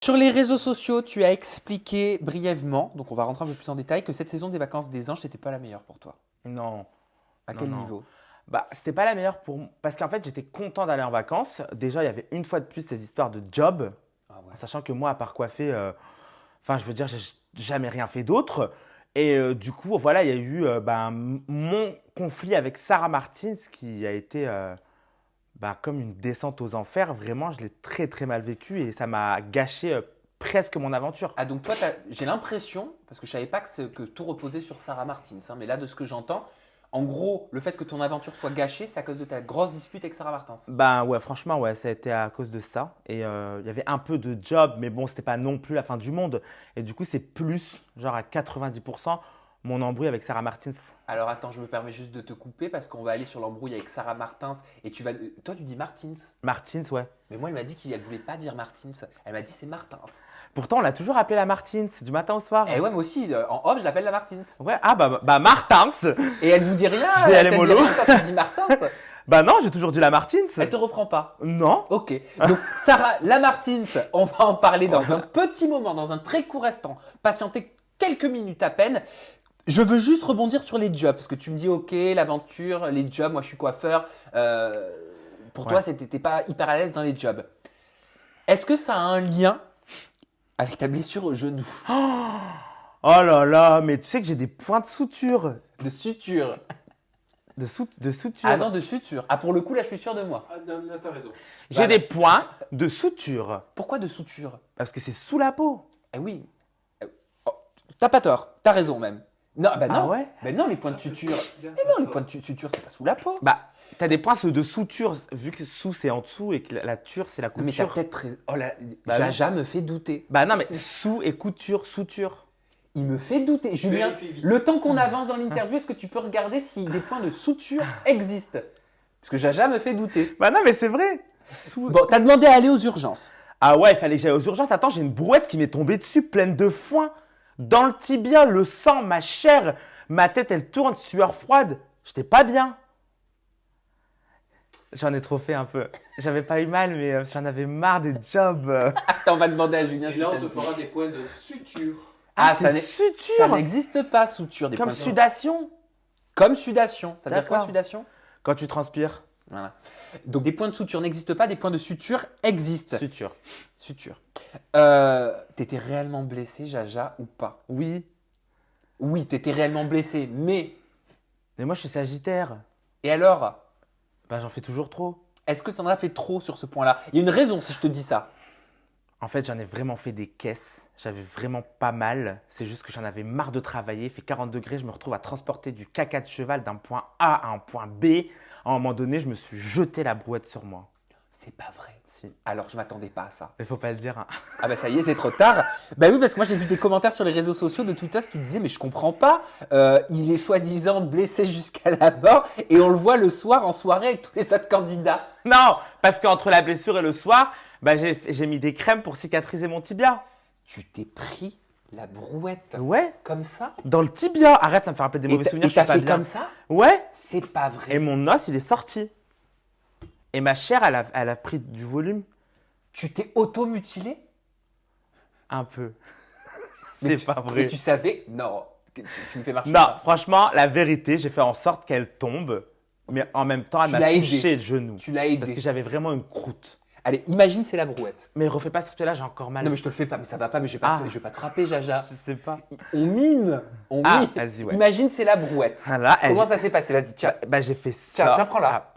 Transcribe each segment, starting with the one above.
Sur les réseaux sociaux, tu as expliqué brièvement, donc on va rentrer un peu plus en détail, que cette saison des vacances des anges n'était pas la meilleure pour toi. Non, À non, quel non. niveau? Bah, c'était pas la meilleure parce qu'en fait, j'étais content d'aller en vacances. Déjà, il y avait une fois de plus ces histoires de job, Ah ouais. en sachant que moi, à part coiffer, enfin, je veux dire, j'ai jamais rien fait d'autre. Et du coup, voilà, il y a eu mon conflit avec Sarah Martins qui a été comme une descente aux enfers. Vraiment, je l'ai très très mal vécu et ça m'a gâché presque mon aventure. Ah donc toi, j'ai l'impression, parce que je savais pas que tout reposait sur Sarah Martins, hein, mais là de ce que j'entends, en gros, le fait que ton aventure soit gâchée, c'est à cause de ta grosse dispute avec Sarah Martins. Ben ouais, franchement, ouais, ça a été à cause de ça. Et il y avait un peu de job, mais bon, c'était pas non plus la fin du monde. Et du coup, c'est plus, genre à 90%, mon embrouille avec Sarah Martins. Alors attends, je me permets juste de te couper parce qu'on va aller sur l'embrouille avec Sarah Martins et tu vas. Toi, tu dis Martins. Martins, ouais. Mais moi, elle m'a dit qu'elle voulait pas dire Martins. Elle m'a dit c'est Martins. Pourtant, on l'a toujours appelée la Martins, du matin au soir. Et ouais, moi aussi, en off, je l'appelle la Martins. Ouais, ah bah Martins. Et elle vous dit rien, Je vais elle aller t'a dit mollo. rien quand tu dis Martins. Bah non, j'ai toujours dit la Martins. Elle te reprend pas. Non. Ok. Donc, Sarah Lamartine, on va en parler dans un petit moment, dans un très court instant. Patientez quelques minutes à peine. Je veux juste rebondir sur les jobs, parce que tu me dis, ok, l'aventure, les jobs, moi je suis coiffeur. Pour toi, Ouais. t'étais pas hyper à l'aise dans les jobs. Est-ce que ça a un lien avec ta blessure au genou Oh là là, mais tu sais que j'ai des points de suture. de suture? De suture. Ah non, de suture. Ah, pour le coup, là, je suis sûr de moi. Ah, non, non, t'as raison. J'ai des points de suture. Pourquoi de suture? Parce que c'est sous la peau. Eh oui. Oh, t'as pas tort, t'as raison même. Non, bah non. Ah ouais? Ben non, les points de suture. Bien, Mais non, les points de suture, c'est pas sous la peau. Bah, t'as des points de suture, vu que sous c'est en dessous et que la ture c'est la Non, mais t'as couture. peut-être. Oh là, Bah Jaja me fait douter. Bah non, mais sous et couture, suture. Il me fait douter. Julien, Vérifie vite. le temps qu'on avance dans l'interview, est-ce que tu peux regarder si des points de suture existent? Parce que Jaja me fait douter. Bah non, mais c'est vrai. Sous- Bon, t'as demandé à aller aux urgences. Ah ouais, il fallait que j'aille aux urgences. Attends, j'ai une brouette qui m'est tombée dessus, pleine de foin. Dans le tibia, le sang, ma chair. Ma tête, elle tourne, sueur froide. J'étais pas bien. J'en ai trop fait un peu. J'avais pas eu mal, mais j'en avais marre des jobs. Attends, on va demander à Julien. Et si là, ça on te existe. fera des points de suture. Ah, c'est ça n'est- suture. Ça n'existe pas, suture. Des Comme points de- sudation. Comme sudation. Ça veut dire quoi, D'accord. sudation? Quand tu transpires. Voilà. Donc, des points de suture n'existent pas, des points de suture existent. Suture. Suture. T'étais réellement blessé, Jaja, ou pas? Oui. Oui, t'étais réellement blessé, mais. Mais moi, je suis sagittaire. Et alors? Bah, j'en fais toujours trop. Est-ce que t'en as fait trop sur ce point-là? Il y a une raison si je te dis ça. En fait, j'en ai vraiment fait des caisses. J'avais vraiment pas mal. C'est juste que j'en avais marre de travailler. Il fait 40 degrés. Je me retrouve à transporter du caca de cheval d'un point A à un point B. À un moment donné, je me suis jeté la brouette sur moi. C'est pas vrai. Si. Alors, je m'attendais pas à ça. Mais faut pas le dire, hein. Ah bah ça y est, c'est trop tard. Bah oui, parce que moi j'ai vu des commentaires sur les réseaux sociaux de Twitter qui disaient mais je comprends pas, il est soi-disant blessé jusqu'à la mort et on le voit le soir en soirée avec tous les autres candidats. Non, parce qu'entre la blessure et le soir, bah, j'ai mis des crèmes pour cicatriser mon tibia. Tu t'es pris la brouette Ouais, comme ça dans le tibia. Arrête, ça me fait rappeler des et mauvais t'as souvenirs. et t'as je suis fait pas bien. comme ça? Ouais, C'est pas et vrai. mon os, il est sorti. Et ma chair, elle a pris du volume. Tu t'es auto-mutilé? Un peu. Mais C'est pas Mais vrai. tu savais? Non, tu me fais marcher. Non, franchement, la vérité, j'ai fait en sorte qu'elle tombe, mais en même temps, elle Tu m'a l'as touché aidé. le genou. Tu l'as Parce aidé. que j'avais vraiment une croûte. Allez, imagine c'est la brouette. Mais refais pas sur celui-là, j'ai encore mal. Non mais je te le fais pas, mais ça va pas, mais je vais pas, Ah. je vais pas te frapper, Jaja. Je sais pas. On mime. On Ah, mime. vas-y, ouais. Imagine c'est la brouette. Voilà, Comment ça s'est passé? Vas-y, tiens. Bah, j'ai fait ça. Tiens, prends-la. Ah,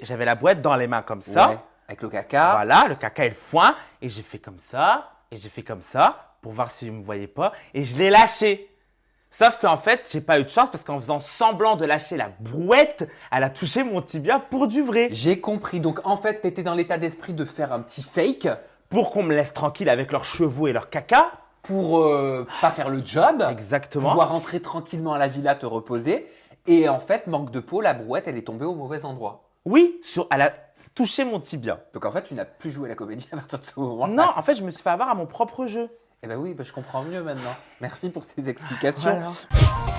j'avais la boîte dans les mains comme ça. Ouais, avec le caca. Voilà, le caca et le foin. Et j'ai fait comme ça. Et j'ai fait comme ça pour voir s'il ne me voyait pas. Et je l'ai lâché. Sauf qu'en fait, j'ai pas eu de chance parce qu'en faisant semblant de lâcher la brouette, elle a touché mon tibia pour du vrai. J'ai compris. Donc en fait, tu étais dans l'état d'esprit de faire un petit fake Pour qu'on me laisse tranquille avec leurs chevaux et leur caca. pour pas faire le job. Exactement. Pouvoir rentrer tranquillement à la villa, te reposer. Et en fait, manque de peau, la brouette, elle est tombée au mauvais endroit. Oui, elle a touché mon tibia. Donc en fait, tu n'as plus joué à la comédie à partir de ce moment-là. Non, en fait, je me suis fait avoir à mon propre jeu. Eh ben oui, ben je comprends mieux maintenant. Merci pour ces explications. Voilà.